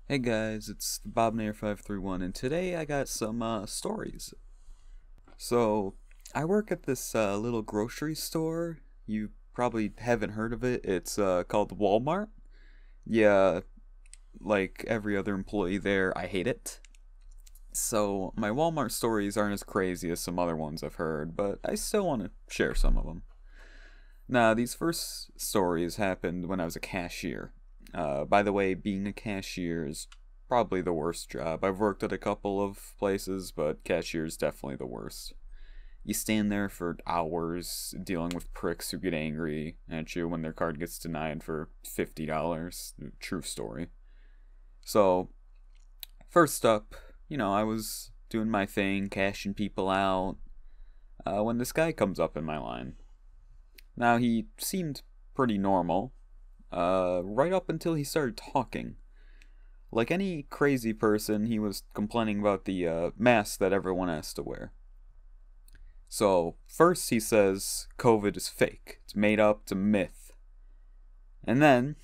Hey guys, it's BobNair531, and today I got some stories. So, I work at this little grocery store. You probably haven't heard of it. It's called Walmart. Yeah, like every other employee there, I hate it. So, my Walmart stories aren't as crazy as some other ones I've heard, but I still want to share some of them. Now, these first stories happened when I was a cashier. By the way, being a cashier is probably the worst job. I've worked at a couple of places, but cashier is definitely the worst. You stand there for hours dealing with pricks who get angry at you when their card gets denied for $50. True story. So, first up, I was doing my thing, cashing people out, when this guy comes up in my line. Now, he seemed pretty normal, right up until he started talking. Like any crazy person, he was complaining about the mask that everyone has to wear. So, first he says COVID is fake, it's made up, it's a myth. And then,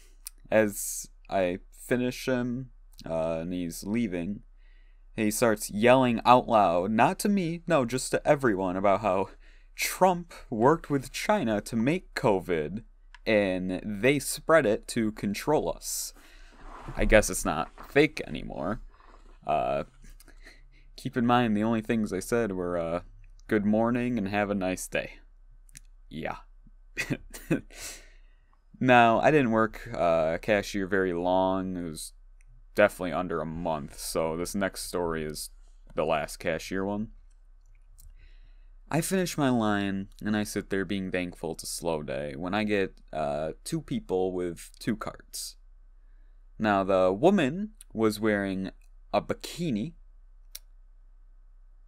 as I finish him and he's leaving, he starts yelling out loud, not to me, no, just to everyone, about how Trump worked with China to make COVID and they spread it to control us. I guess it's not fake anymore. Uh, Keep in mind the only things I said were good morning and have a nice day. Yeah. Now, I didn't work cashier very long. It was definitely under a month, so this next story is the last cashier one. I finish my line and I sit there being thankful it's a slow day when I get two people with two carts. Now, the woman was wearing a bikini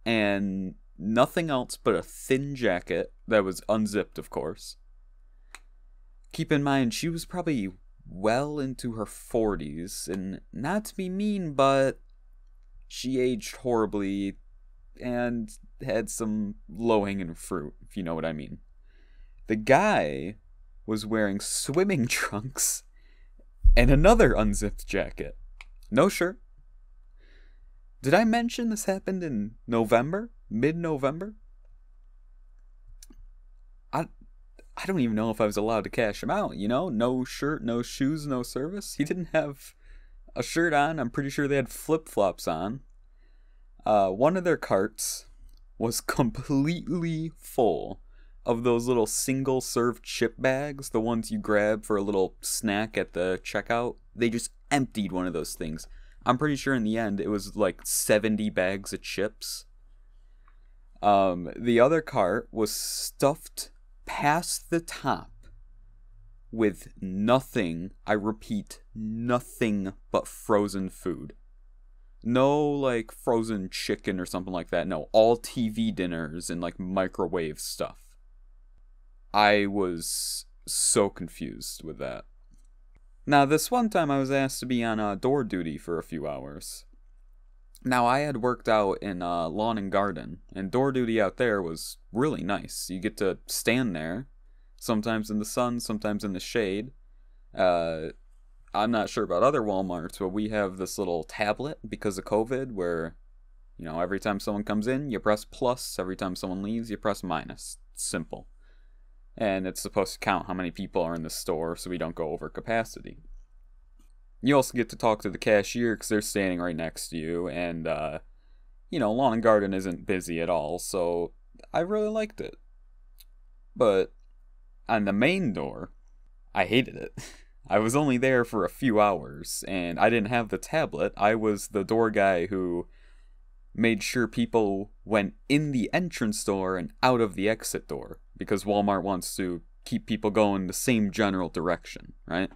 and nothing else but a thin jacket that was unzipped, of course. Keep in mind, she was probably well into her 40s, and not to be mean, but she aged horribly and had some low hanging fruit, if you know what I mean. The guy was wearing swimming trunks and another unzipped jacket. No shirt. Did I mention this happened in November? Mid November? I I don't even know if I was allowed to cash him out, you know? No shirt, no shoes, no service. He didn't have a shirt on. I'm pretty sure they had flip flops on. One of their carts was completely full of those little single serve chip bags, the ones you grab for a little snack at the checkout. They just emptied one of those things. I'm pretty sure in the end it was like 70 bags of chips. The other cart was stuffed past the top with nothing, I repeat, nothing but frozen food. No, like, frozen chicken or something like that. No, all TV dinners and, like, microwave stuff. I was so confused with that. Now, this one time I was asked to be on door duty for a few hours. Now, I had worked out in lawn and garden, and door duty out there was really nice. You get to stand there, sometimes in the sun, sometimes in the shade. Uh, I'm not sure about other Walmarts, but we have this little tablet because of COVID where, every time someone comes in, you press plus. Every time someone leaves, you press minus. It's simple. And it's supposed to count how many people are in the store so we don't go over capacity. You also get to talk to the cashier because they're standing right next to you, and, lawn and garden isn't busy at all, so I really liked it. But on the main door, I hated it. I was only there for a few hours, and I didn't have the tablet. I was the door guy who made sure people went in the entrance door and out of the exit door, because Walmart wants to keep people going the same general direction, right?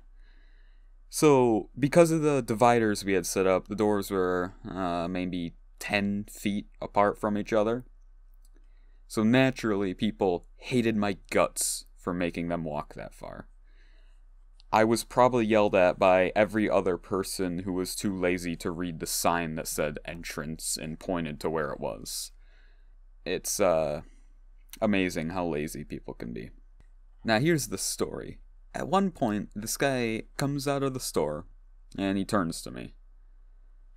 So, because of the dividers we had set up, the doors were maybe 10 feet apart from each other. So, naturally, people hated my guts for making them walk that far. I was probably yelled at by every other person who was too lazy to read the sign that said entrance and pointed to where it was. It's amazing how lazy people can be. Now here's the story. At one point, this guy comes out of the store and he turns to me.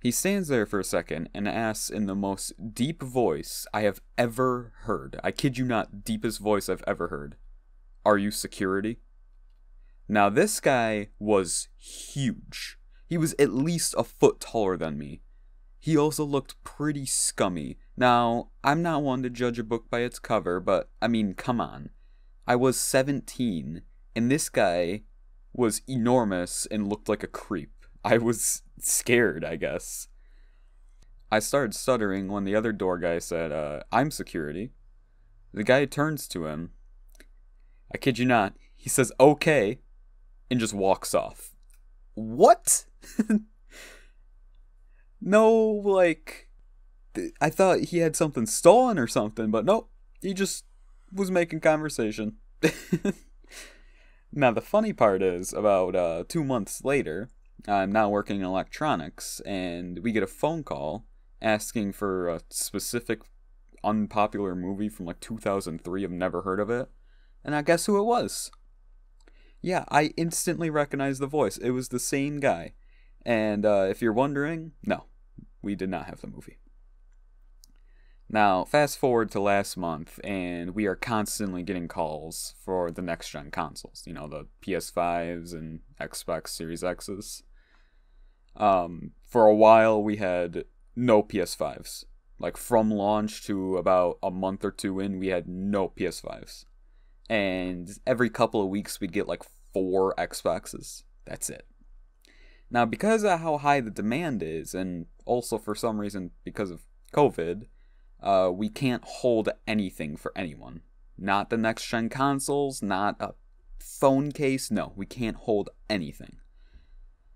He stands there for a second and asks in the most deep voice I have ever heard. I kid you not, deepest voice I've ever heard. Are you security? Now, this guy was huge. He was at least a foot taller than me. He also looked pretty scummy. Now, I'm not one to judge a book by its cover, but, I mean, come on. I was 17, and this guy was enormous and looked like a creep. I was scared, I guess. I started stuttering when the other door guy said, I'm security. The guy turns to him. I kid you not. He says, okay, and just walks off. What? No, like, I thought he had something stolen or something, but nope. He just was making conversation. Now, the funny part is, about 2 months later, I'm now working in electronics, and we get a phone call asking for a specific unpopular movie from like 2003. I've never heard of it. And I guess who it was. Yeah, I instantly recognized the voice. It was the same guy. And if you're wondering, no, we did not have the movie. Now, fast forward to last month, and we are constantly getting calls for the next-gen consoles. You know, the PS5s and Xbox Series X's. For a while, we had no PS5s. Like, from launch to about a month or two in, we had no PS5s. And every couple of weeks, we'd get like 4 Xboxes. That's it. Now, because of how high the demand is, and also for some reason because of COVID, we can't hold anything for anyone. Not the next-gen consoles, not a phone case. No, we can't hold anything.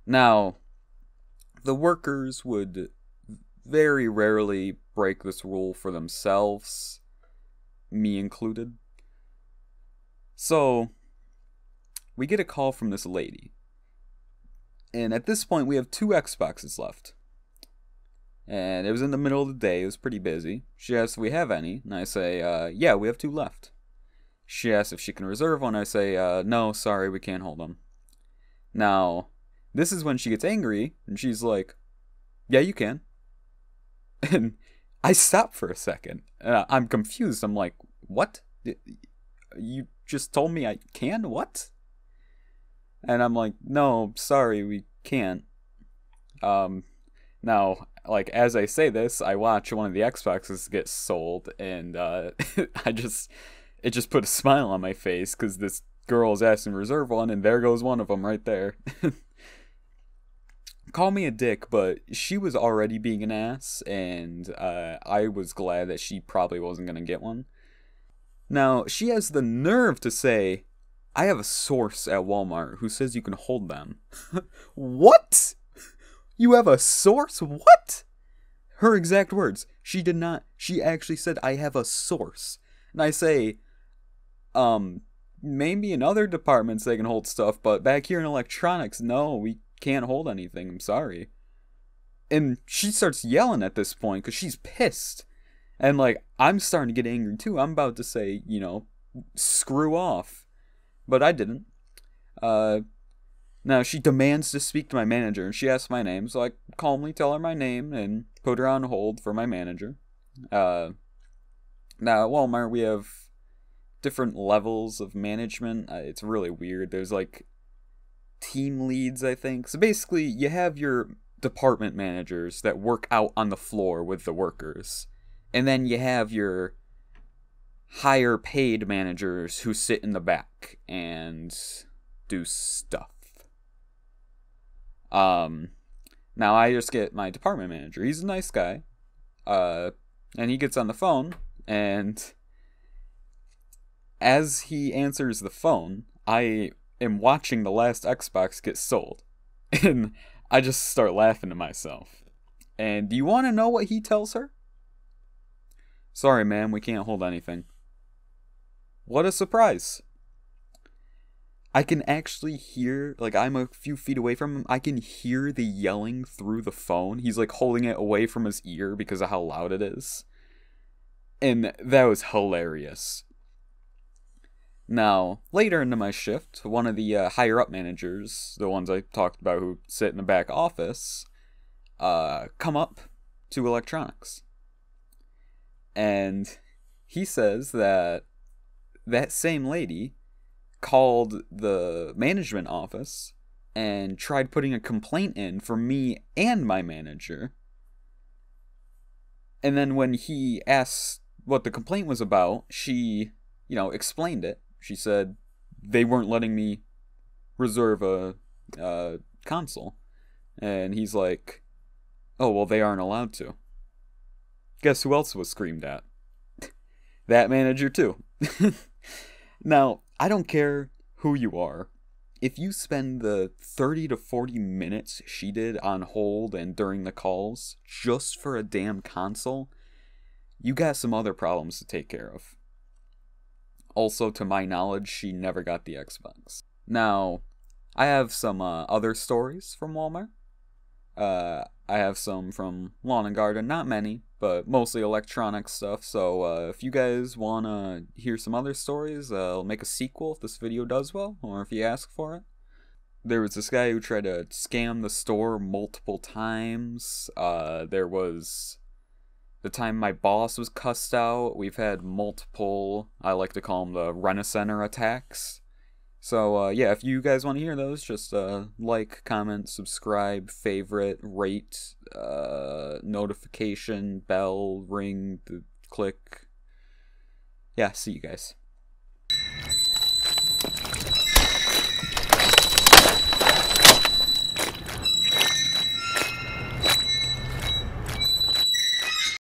Now, the workers would very rarely break this rule for themselves, me included. So, we get a call from this lady. And at this point, we have 2 Xboxes left. And it was in the middle of the day. It was pretty busy. She asks if we have any. And I say, yeah, we have 2 left. She asks if she can reserve one. I say, no, sorry, we can't hold them. Now, this is when she gets angry. And she's like, yeah, you can. And I stop for a second. I'm confused. I'm like, what? You just told me I can? What? And I'm like, no, sorry, we can't. Now, like, as I say this, I watch one of the Xboxes get sold, and it just put a smile on my face, because this girl is asking to reserve one, and there goes one of them right there. Call me a dick, but she was already being an ass, and I was glad that she probably wasn't going to get one. Now, she has the nerve to say, I have a source at Walmart who says you can hold them. What? You have a source? What? Her exact words. She did not. She actually said, I have a source. And I say, maybe in other departments they can hold stuff, but back here in electronics, no, we can't hold anything. I'm sorry. And she starts yelling at this point because she's pissed. And, like, I'm starting to get angry too. I'm about to say, you know, screw off. But I didn't. Now, she demands to speak to my manager, and she asks my name, so I calmly tell her my name and put her on hold for my manager. Now, at Walmart, we have different levels of management. It's really weird. There's, like, team leads, I think. So basically, you have your department managers that work out on the floor with the workers. And then you have your higher paid managers who sit in the back and do stuff. Now I just get my department manager. He's a nice guy. And he gets on the phone, and as he answers the phone, I am watching the last Xbox get sold. And I just start laughing to myself. And do you want to know what he tells her? Sorry, ma'am, we can't hold anything. What a surprise. I can actually hear, like, I'm a few feet away from him, I can hear the yelling through the phone. He's, like, holding it away from his ear because of how loud it is. And that was hilarious. Now, later into my shift, one of the higher-up managers, the ones I talked about who sit in the back office, come up to electronics. And he says that that same lady called the management office and tried putting a complaint in for me and my manager. And then when he asked what the complaint was about, she, explained it. She said they weren't letting me reserve a console. And he's like, oh, well, they aren't allowed to. Guess who else was screamed at? That manager, too. Now, I don't care who you are. If you spend the 30 to 40 minutes she did on hold and during the calls just for a damn console, you got some other problems to take care of. Also, to my knowledge, she never got the Xbox. Now, I have some other stories from Walmart. I have some from Lawn and Garden, not many, but mostly electronic stuff. So if you guys want to hear some other stories, I'll make a sequel if this video does well, or if you ask for it. There was this guy who tried to scam the store multiple times. There was the time my boss was cussed out. We've had multiple, I like to call them the Rent-A-Center attacks. So, yeah, if you guys want to hear those, just like, comment, subscribe, favorite, rate, notification, bell, ring, click. Yeah, see you guys.